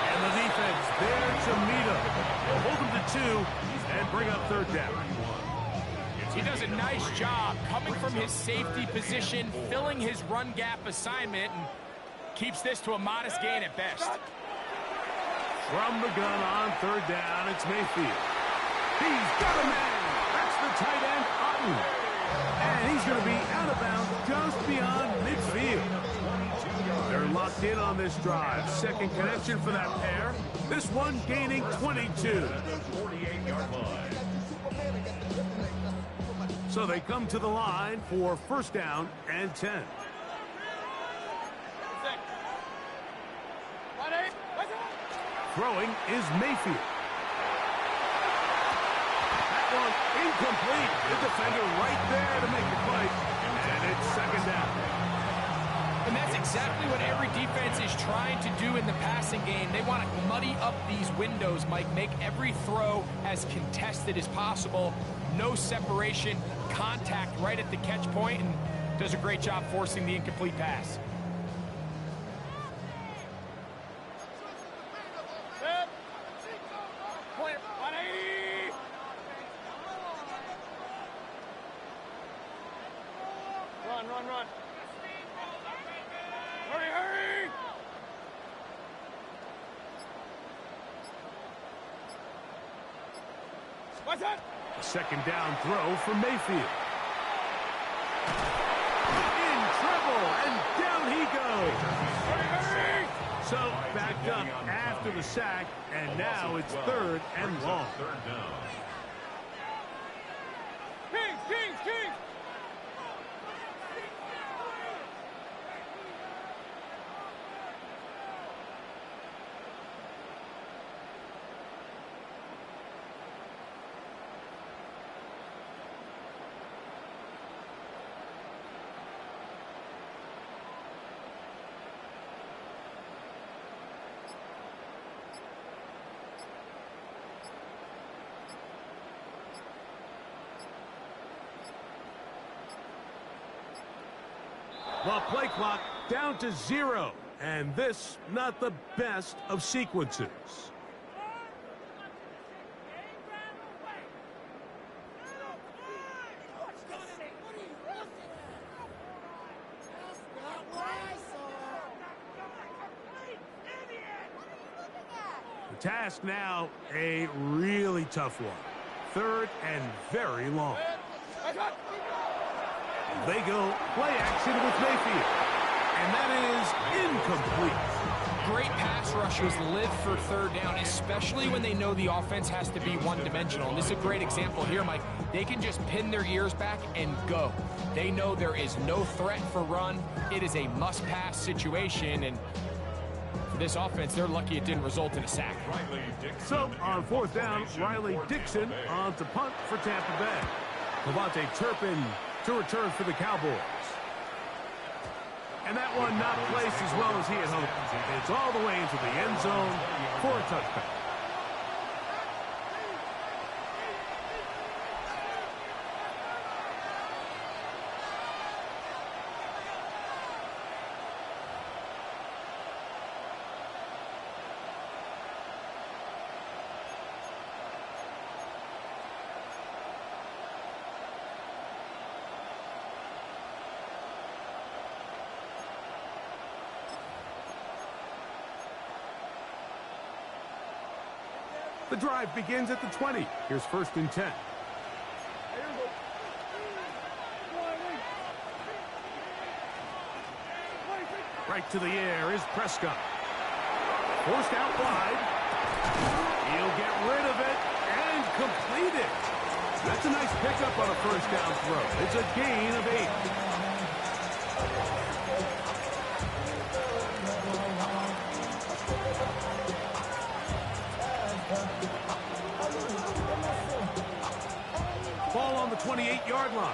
And the defense there to meet him. They'll hold him to 2 and bring up third down. He does a nice job coming from his safety position, filling his run gap assignment, and keeps this to a modest gain at best. From the gun on third down, it's Mayfield. He's got a man. That's the tight end, Idawg. And he's going to be out of bounds just beyond midfield. They're locked in on this drive. Second connection for that pair. This one gaining 22. 48-yard line. So they come to the line for first down and 10. Throwing is Mayfield. One incomplete. The defender right there to make the fight, and it's second down. And that's exactly what every defense is trying to do in the passing game. They want to muddy up these windows, Mike, make every throw as contested as possible. No separation, contact right at the catch point, and does a great job forcing the incomplete pass. Run. Hurry! What's that? A second down throw for Mayfield. In trouble, and down he goes. Hurry! So backed up after the sack, and now it's 3rd and long. Kings! The play clock down to 0, and this not the best of sequences. The task now, a really tough one. 3rd and very long. They go play action with Mayfield. And that is incomplete. Great pass rushers live for 3rd down, especially when they know the offense has to be one-dimensional. And this is a great example here, Mike. They can just pin their ears back and go. They know there is no threat for run. It is a must-pass situation. And for this offense, they're lucky it didn't result in a sack. So on 4th down, Riley Dixon on to punt for Tampa Bay. Devontae Turpin to return for the Cowboys. And that one not placed as well as he had hoped. It's all the way into the end zone for a touchdown. The drive begins at the 20. Here's 1st and 10. Right to the air is Prescott. Forced out wide. He'll get rid of it and complete it. That's a nice pickup on a 1st down throw. It's a gain of 8. Ball on the 28-yard line.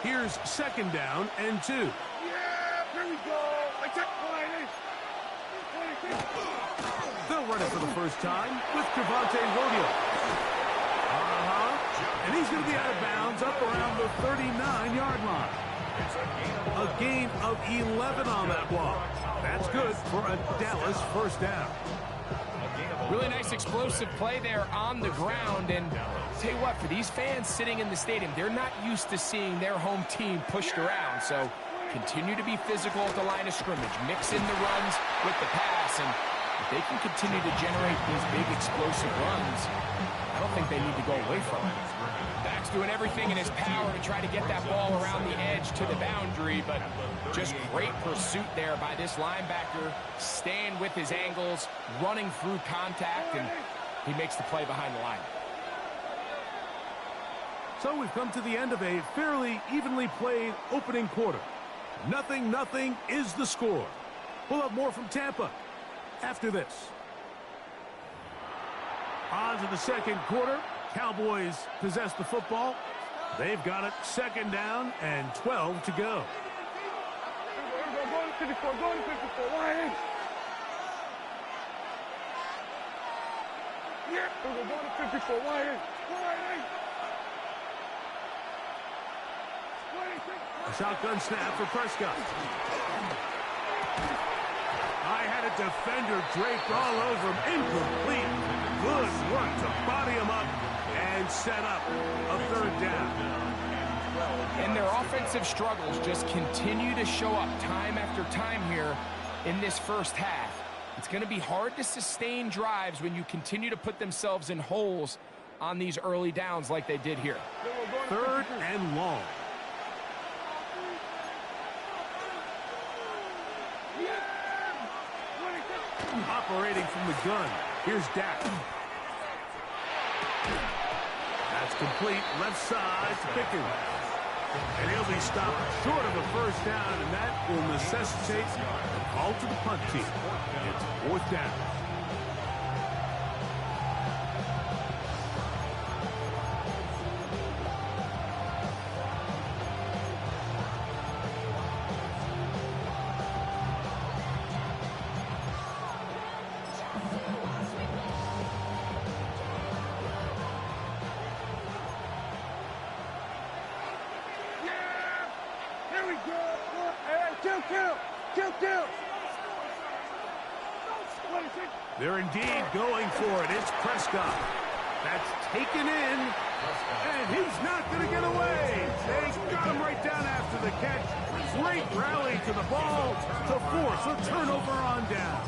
Here's 2nd down and 2. Yeah, here we go. They'll run it for the first time with Javonte Williams. And he's going to be out of bounds up around the 39-yard line. A gain of 11 on that walk. That's good for a Dallas 1st down. Really nice explosive play there on the ground. And tell you what, for these fans sitting in the stadium, they're not used to seeing their home team pushed around. So continue to be physical at the line of scrimmage. Mix in the runs with the pass. And if they can continue to generate these big explosive runs, I don't think they need to go away from it. Dak's doing everything in his power to try to get that ball around the edge to the boundary, but just great pursuit there by this linebacker, staying with his angles, running through contact, and he makes the play behind the line. So we've come to the end of a fairly evenly played opening quarter. 0-0 is the score. We'll have more from Tampa after this. On to the 2nd quarter. Cowboys possess the football. They've got it 2nd down and 12 to go. Going to 54, going to 54, line in. Yeah, going to 54, line in. A shotgun snap for Prescott. I had a defender draped all over him. Incomplete. Good work to body him up and set up a 3rd down. And their offensive struggles just continue to show up time after time here in this first half. It's going to be hard to sustain drives when you continue to put themselves in holes on these early downs like they did here. 3rd and long. Operating from the gun. Here's Dak. That's complete. Left side to Pickens. And he'll be stopped short of a first down, and that will necessitate a call to the punt team. It's 4th down. They're indeed going for it. It's Prescott. That's taken in, and he's not going to get away. They got him right down after the catch. Great rally to the ball to force a turnover on down.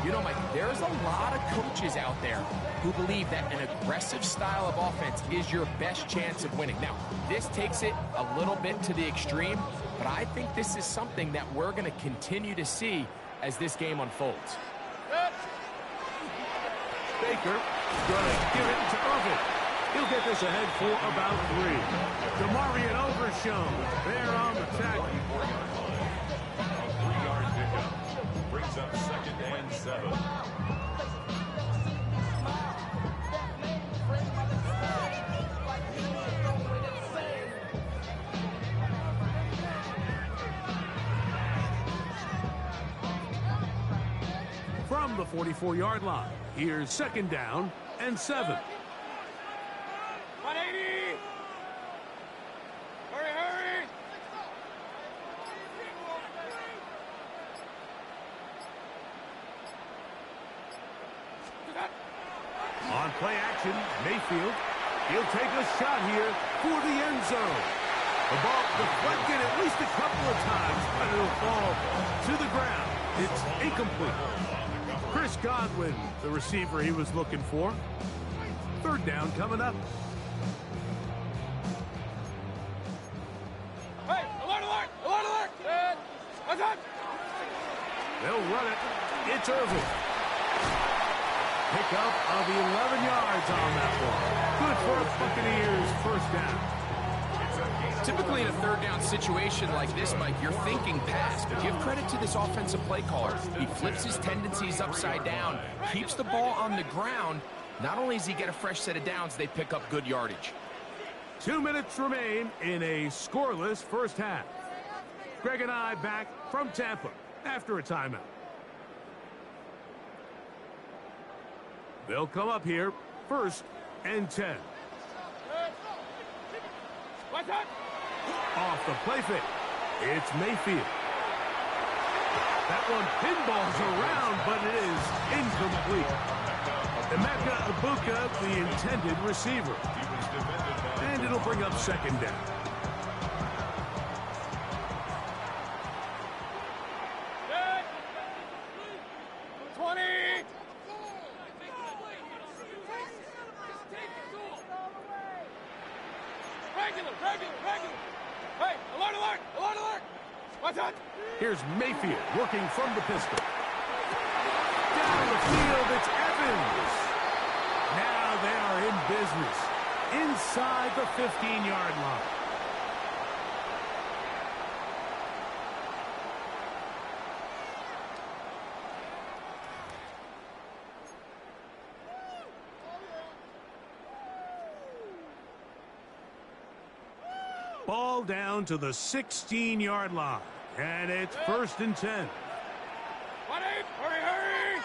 You know, Mike, there's a lot of coaches out there who believe that an aggressive style of offense is your best chance of winning. Now, this takes it a little bit to the extreme, but I think this is something that we're going to continue to see as this game unfolds. Baker going to give it to Irvin. He'll get this ahead for about 3. DeMarvion Overshown there on the tackle. A 3-yard pickup brings up 2nd and 7. From the 44-yard line, here's 2nd down and 7. 180! Hurry, hurry! On play action, Mayfield. He'll take a shot here for the end zone. The ball deflected at least a couple of times, but it'll fall to the ground. It's incomplete. Chris Godwin, the receiver he was looking for. 3rd down coming up. Hey, alert, alert, alert, alert! What's up? They'll run it. It's Irvin. Pickup of 11 yards on that one. Good for a Buccaneers 1st down. Typically in a 3rd down situation like this, Mike, you're thinking pass, but give credit to this offensive play caller. He flips his tendencies upside down, keeps the ball on the ground. Not only does he get a fresh set of downs, they pick up good yardage. 2 minutes remain in a scoreless first half. Greg and I back from Tampa after a timeout. They'll come up here 1st and 10. What's up? Off the play fake. It's Mayfield. That one pinballs around, but it is incomplete. Emeka Ibuka, the intended receiver. And it'll bring up 2nd down. Good. 20! Regular! Hey, alert, alert, alert, alert! What's up? Here's Mayfield working from the pistol. Down the field, it's Evans. Now they are in business inside the 15-yard line. Ball down to the 16-yard line, and it's 1st and 10. Hurry, hurry!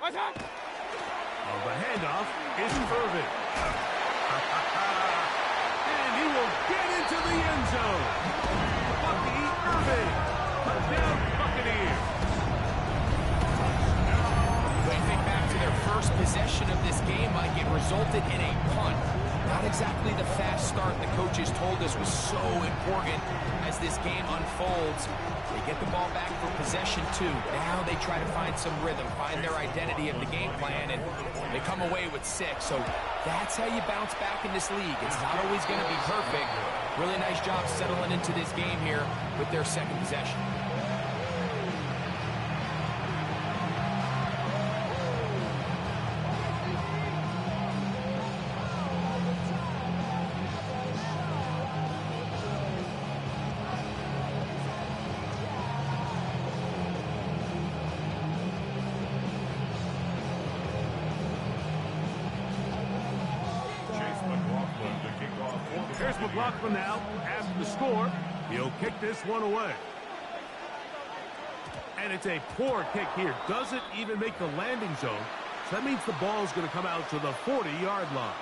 What's up? Well, the handoff is Irvin. And he will get into the end zone. Bucky Irvin. Touchdown, Buccaneers. When you think back to their first possession of this game, Mike, it resulted in a punt. Not exactly the fast start the coaches told us was so important as this game unfolds. They get the ball back for possession 2. Now they try to find some rhythm, find their identity of the game plan, and they come away with 6. So that's how you bounce back in this league. It's not always going to be perfect, Really nice job settling into this game here with their second possession. Here's McLaughlin now. After the score, he'll kick this one away. And it's a poor kick here. Doesn't even make the landing zone. So that means the ball is going to come out to the 40-yard line.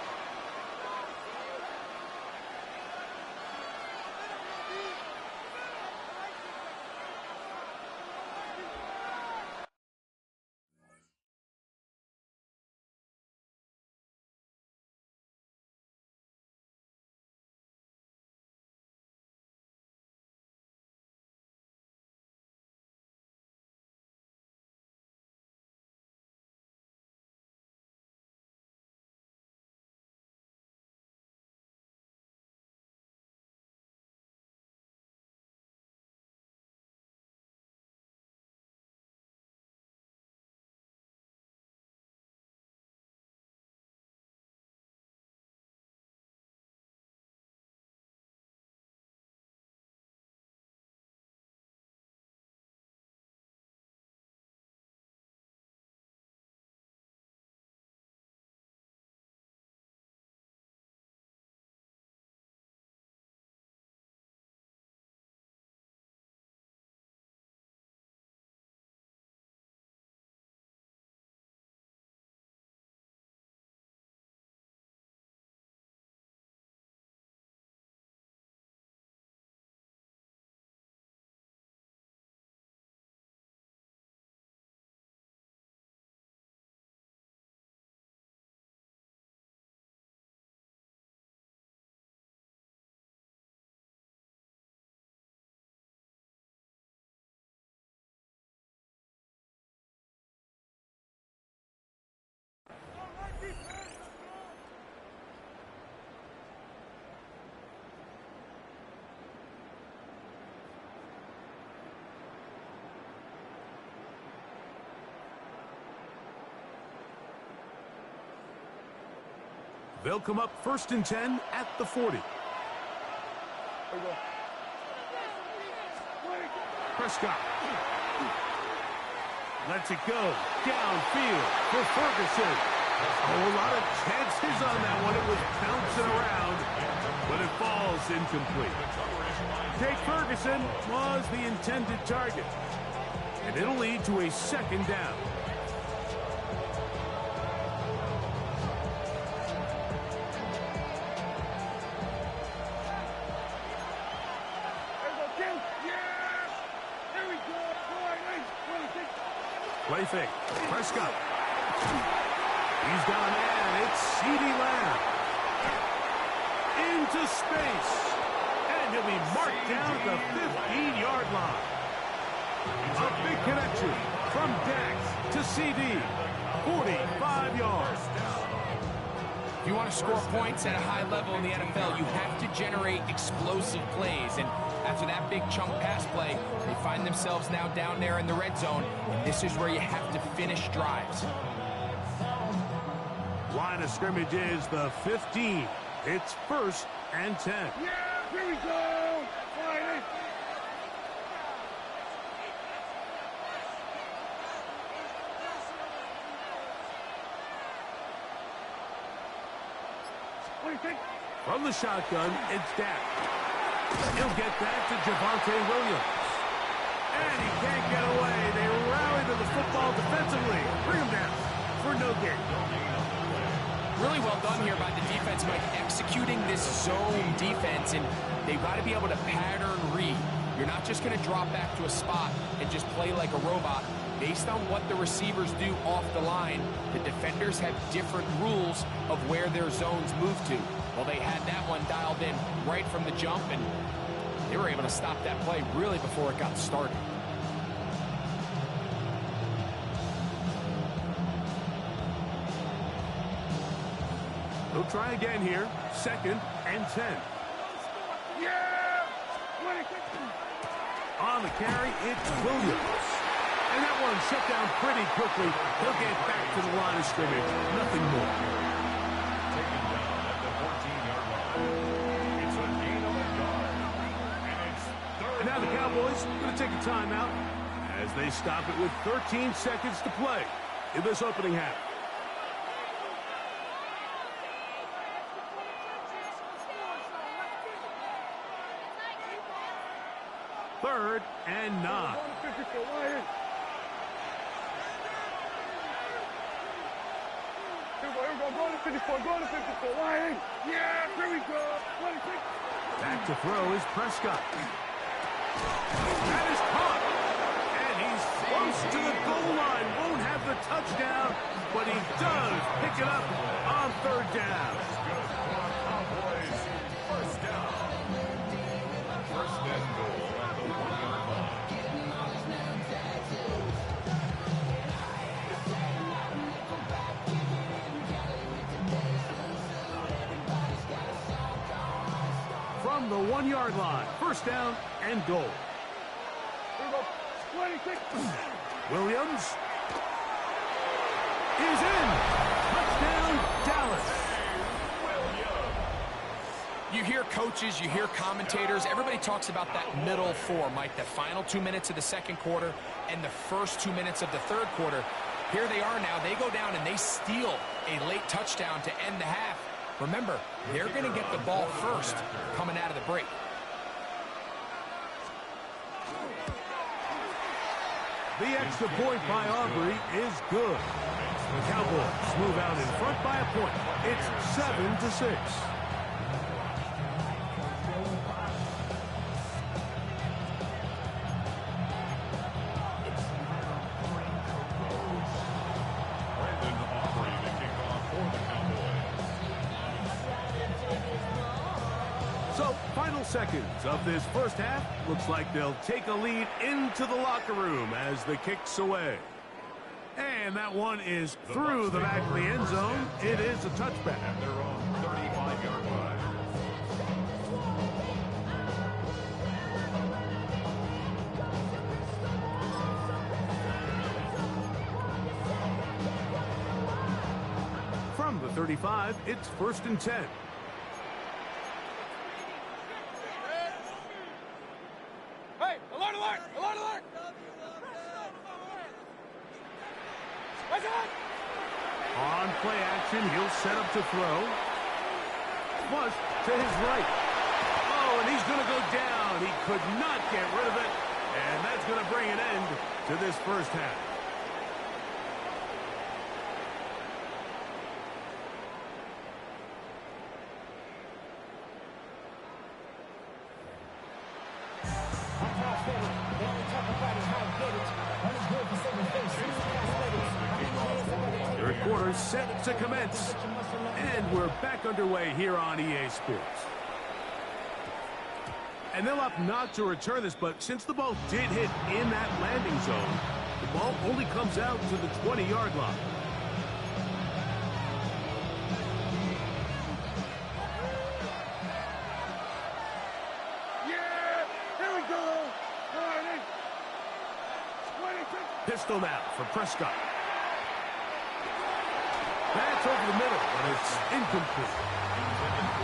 They'll come up 1st and 10 at the 40. Prescott lets it go downfield for Ferguson. A whole lot of chances on that one. It was bouncing around, but it falls incomplete. Jake Ferguson was the intended target, and it'll lead to a 2nd down. Play fake. Prescott. He's got a man. It's CeeDee Lamb. Into space. And he'll be marked down at the 15-yard line. A big connection from Dax to CD. 45 yards. If you want to score points at a high level in the NFL, you have to generate explosive plays. And after that big chunk pass play, they find themselves now down there in the red zone. And this is where you have to finish drives. Line of scrimmage is the 15. It's 1st and 10. Yeah, here we go. Fine. From the shotgun, it's Dak. He'll get that to Javonte Williams. And he can't get away. They rally to the football defensively. Bring him down for no gain. Really well done here by the defense, Mike, executing this zone defense, and they've got to be able to pattern read. You're not just going to drop back to a spot and just play like a robot. Based on what the receivers do off the line, the defenders have different rules of where their zones move to. Well, they had that one dialed in right from the jump, and they were able to stop that play really before it got started. They'll try again here. 2nd and 10. Yeah! On the carry, it's Williams. And that one shut down pretty quickly. He'll get back to the line of scrimmage. Nothing more. Taken down at the 14-yard line. It's a gain of a yard. And it's third. And now the Cowboys are going to take a timeout as they stop it with 13 seconds to play in this opening half. Third and 9. Yeah, here we go. Back to throw is Prescott. That is caught. And he's close to the goal line. Won't have the touchdown, but he does pick it up on third down. Cowboys, first down. First and goal at the 1-yard line. From the 1-yard line, first down and goal. 26. Williams is in. Touchdown, Dallas. You hear coaches, you hear commentators, everybody talks about that middle four, Mike, the final 2 minutes of the second quarter and the first 2 minutes of the third quarter. Here they are now. They go down and they steal a late touchdown to end the half. Remember, they're going to get the ball first coming out of the break. The extra point by Aubrey is good. The Cowboys move out in front by a point. It's 7-6. Brandon Aubrey to kick off for the Cowboys. So, final seconds of this first half. Looks like they'll take a lead into the locker room as the kick's away. And that one is through the back of the end zone. It is a touchback. At their own 35-yard line. From the 35, it's first and 10. Hey, alert, alert, alert, alert. What's up? On play action, he'll set up to throw. Flush to his right. Oh, and he's going to go down. He could not get rid of it. And that's going to bring an end to this first half. Third quarter set to commence. And we're back underway here on EA Sports. And they'll opt not to return this, but since the ball did hit in that landing zone, the ball only comes out to the 20-yard line. Yeah, here we go. 26. Pistol now for Prescott. That's over the middle, but it's incomplete.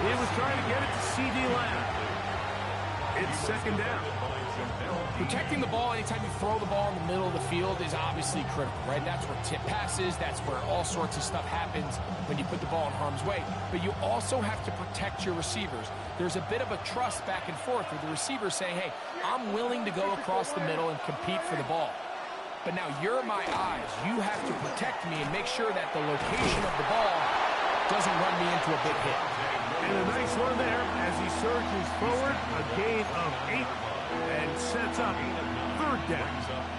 He was trying to get it to C.D. Lamb. It's second down. Protecting the ball anytime you throw the ball in the middle of the field is obviously critical, right? That's where tip passes, that's where all sorts of stuff happens when you put the ball in harm's way. But you also have to protect your receivers. There's a bit of a trust back and forth with the receiver saying, hey, I'm willing to go across the middle and compete for the ball. But now you're my eyes. You have to protect me and make sure that the location of the ball doesn't run me into a big hit. And a nice run there as he surges forward, a gain of 8, and sets up third down.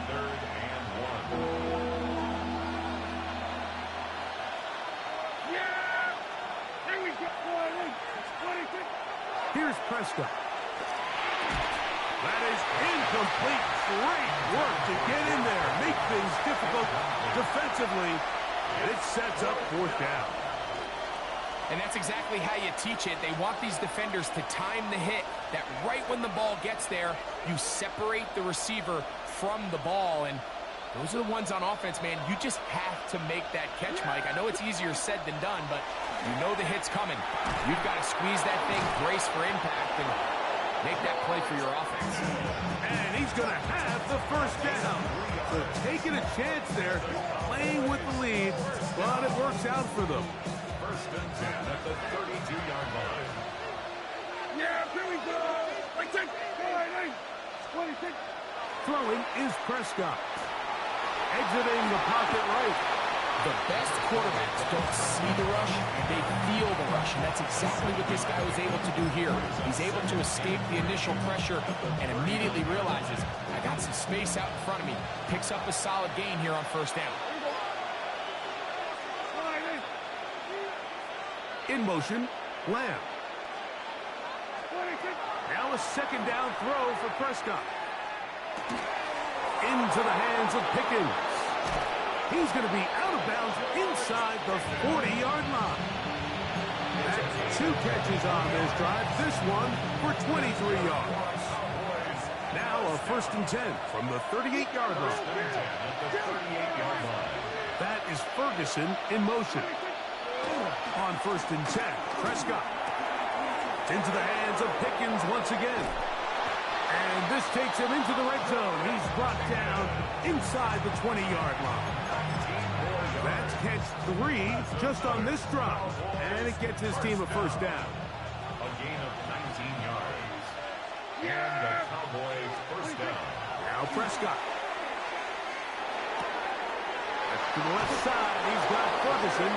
Third and 1. Yeah, here we go. 26. Here's Prescott. That is incomplete. Great work to get in there, make things difficult defensively. It sets up fourth down. And that's exactly how you teach it. They want these defenders to time the hit, that right when the ball gets there, you separate the receiver from the ball. And those are the ones on offense, man. You just have to make that catch, Mike. I know it's easier said than done, but you know the hit's coming. You've got to squeeze that thing, brace for impact, and make that play for your offense. And he's going to have the first down. So taking a chance there, playing with the lead, but it works out for them. First and 10 at the 32-yard line. Yeah, here we go. 26. Throwing is Prescott. Exiting the pocket right. The best quarterbacks don't see the rush, they feel the rush, and that's exactly what this guy was able to do here. He's able to escape the initial pressure and immediately realizes, I got some space out in front of me. Picks up a solid gain here on first down. In motion, Lamb. Now a second down throw for Prescott. Into the hands of Pickens. He's going to be out of bounds inside the 40-yard line. That's 2 catches on this drive. This one for 23 yards. Now a first and 10 from the 38-yard line. That is Ferguson in motion. On first and 10, Prescott. Into the hands of Pickens once again. And this takes him into the red zone. He's brought down inside the 20-yard line. That's catch 3 just on this drive. And it gets his team a first down. A gain of 19 yards. And the Cowboys first down. Now Prescott. To the left side, he's got Ferguson.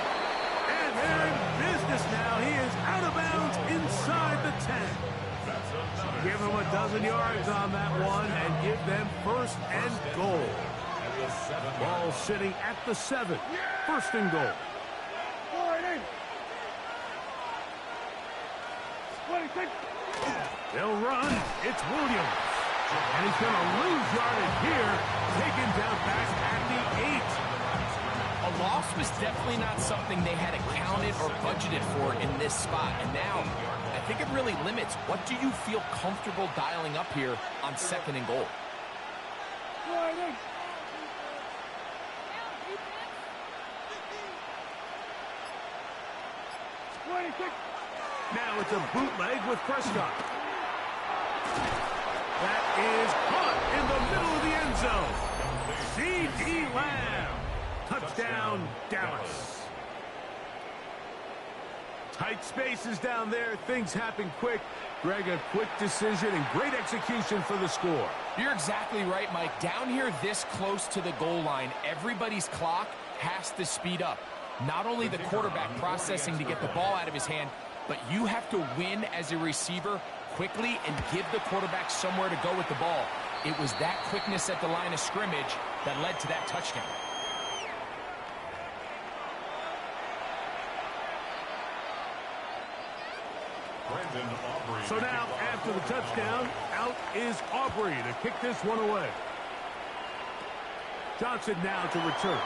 And they're in business now. He is out of bounds inside the 10. Give him a dozen yards on that one and give them first and goal. Ball sitting at the 7. First and goal. 26. They'll run. It's Williams. And he's going to lose yardage here. Taken down back at the 8. A loss was definitely not something they had accounted or budgeted for in this spot. And now, I think it really limits. What do you feel comfortable dialing up here on second and goal? Now it's a bootleg with Prescott. That is caught in the middle of the end zone. C.D. Lamb. Touchdown, Dallas. Tight spaces down there. Things happen quick. Greg, a quick decision and great execution for the score. You're exactly right, Mike. Down here this close to the goal line, everybody's clock has to speed up. Not only the quarterback processing to get the ball out of his hand, but you have to win as a receiver quickly and give the quarterback somewhere to go with the ball. It was that quickness at the line of scrimmage that led to that touchdown. So now, after the touchdown, out is Aubrey to kick this one away. Johnson now to return.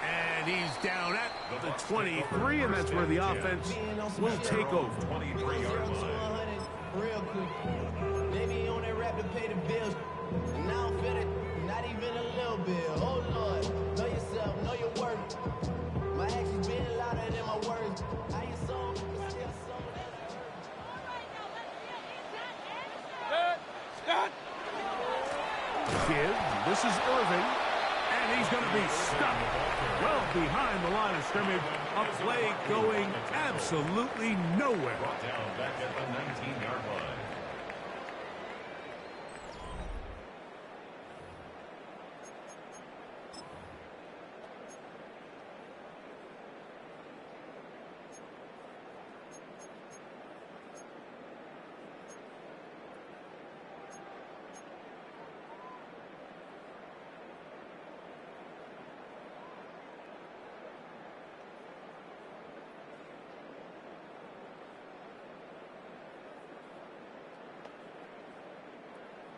And he's down at the 23, and that's where the offense will take over. 23-yard line. Real quick. Maybe on that rap to pay the bills. And I don't feel it, not even a little bit. Oh, Lord. Know yourself, know your worth. My actions being louder than my words. I ain't so. Give. This is Irving. And he's going to be stuck well behind the line of scrimmage. A play going absolutely nowhere. Down back at the 19-yard line.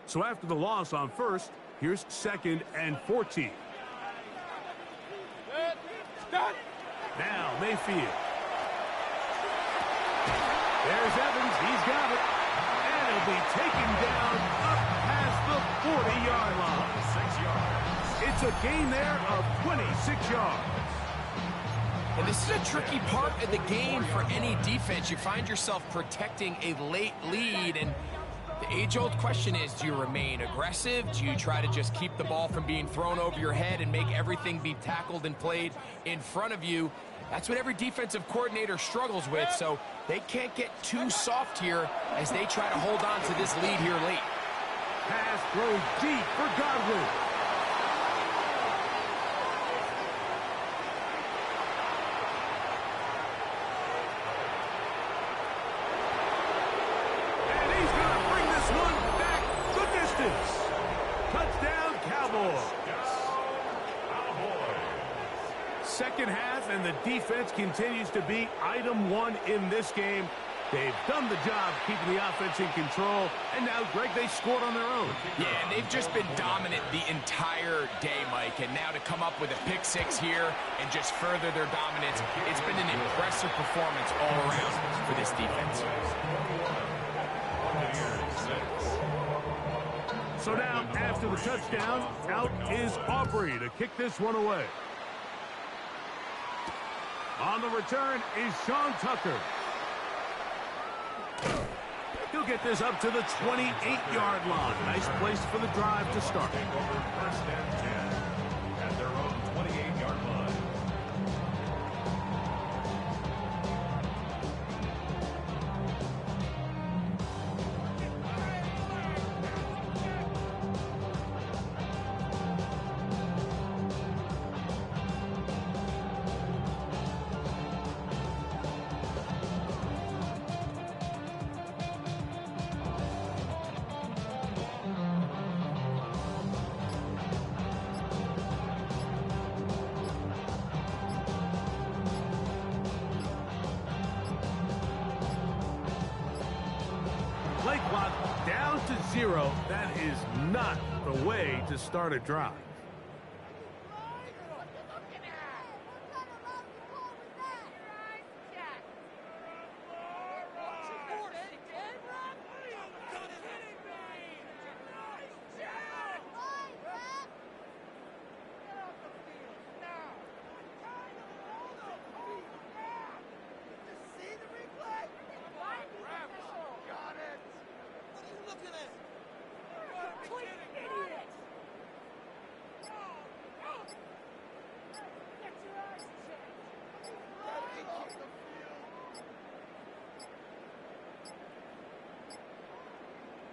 So after the loss on first, here's second and 14. Now Mayfield. There's Evans. He's got it. And he'll be taken down up past the 40-yard line. 6 yards. It's a gain there of 26 yards. And this is a tricky part of the game for any defense. You find yourself protecting a late lead, and the age-old question is, do you remain aggressive? Do you try to just keep the ball from being thrown over your head and make everything be tackled and played in front of you? That's what every defensive coordinator struggles with, so they can't get too soft here as they try to hold on to this lead here late. Pass thrown deep for Godwin. Second half, and the defense continues to be item one in this game. They've done the job keeping the offense in control, and now, Greg, they scored on their own. Yeah, and they've just been dominant the entire day, Mike, and now to come up with a pick-6 here and just further their dominance, it's been an impressive performance all around for this defense. So now, after the touchdown, out is Aubrey to kick this one away. On the return is Sean Tucker. He'll get this up to the 28-yard line. Nice place for the drive to start. First and 10 at their own 28-yard line. Play clock down to 0. That is not the way to start a drive.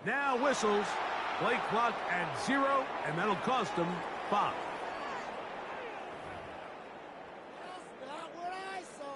Now whistles. Play clock at 0, and that'll cost them 5. That's not what I saw.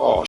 Oh